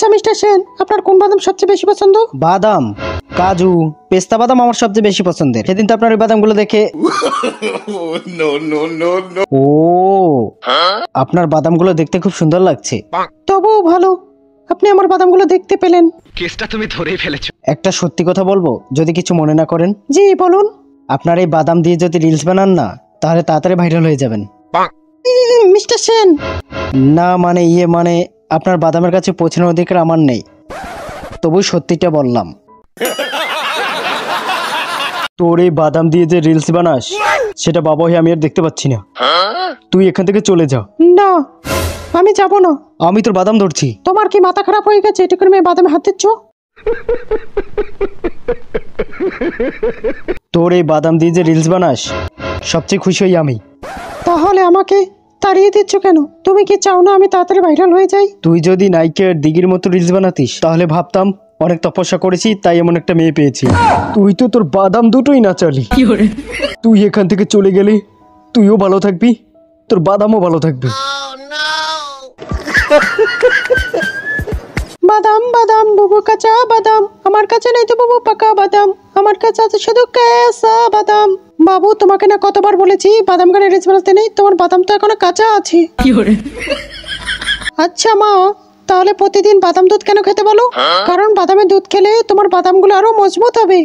আচ্ছা মিস্টার সেন, আপনার কোন বাদাম সবচেয়ে বেশি পছন্দ? বাদাম, কাজু, পেস্তা বাদাম আমার সবচেয়ে বেশি পছন্দের। সেদিন তো আপনার ওই বাদামগুলো দেখে ও আপনার বাদামগুলো দেখতে খুব সুন্দর লাগছে। তবুও ভালো আপনি আমার বাদামগুলো দেখতে পেলেন। কেসটা তুমি ধরেই ফেলেছো। একটা সত্যি কথা বলবো, যদি কিছু মনে না করেন? জি বলুন। আপনার এই বাদাম দিয়ে যদি রিলস বানান না, তাহলে তাড়াতাড়ি ভাইরাল হয়ে যাবেন। মিস্টার সেন, না মানে মানে আপনার বাদামের কাছে পৌঁছানোর অধিকার আমার নেই, তবু সত্যিটা বললাম। তোর এই বাদাম দিয়ে যে রিলস বানাস, সেটা বাবা হয়ে আমি আর দেখতে পাচ্ছি না। তুই এখান থেকে চলে যা। না আমি যাব না। আমি তোর বাদাম ধরছি। তোমার কি মাথা খারাপ হয়ে গেছে? এটা করে মেয়ে বাদামে হাত দিচ্ছ? তোর এই বাদাম দিয়ে যে রিলস বানাস, সবচেয়ে খুশি হই আমি। তাহলে আমাকে তাড়িয়ে দিচ্ছ কেন? তুমি কি চাও না আমি তাড়াতাড়ি ভাইরাল হয়ে যাই? তুই যদি নাইকের দিঘির মতো রিলস বানাতিস, তাহলে ভাবতাম অনেক তপস্যা করেছি, তাই এমন একটা মেয়ে পেয়েছি। তুই তো তোর বাদাম দুটোই না চালি। তুই এখান থেকে চলে গেলে তুইও ভালো থাকবি, তোর বাদামও ভালো থাকবে। বাদাম বাদাম বুবু কাঁচা বাদাম, আমার কাছে নেই তো বুবু পাকা বাদাম, আমার কাছে আছে শুধু কাঁচা বাদাম। বাবু তোমাকে না কতবার বলেছি বাদাম গানে রিলস বানাতে নেই, তোমার বাদাম তো এখনো কাঁচা আছে। আচ্ছা মা, তাহলে প্রতিদিন বাদাম দুধ কেন খেতে বলো? কারণ বাদামের দুধ খেলে তোমার বাদামগুলো আরো মজবুত হবে।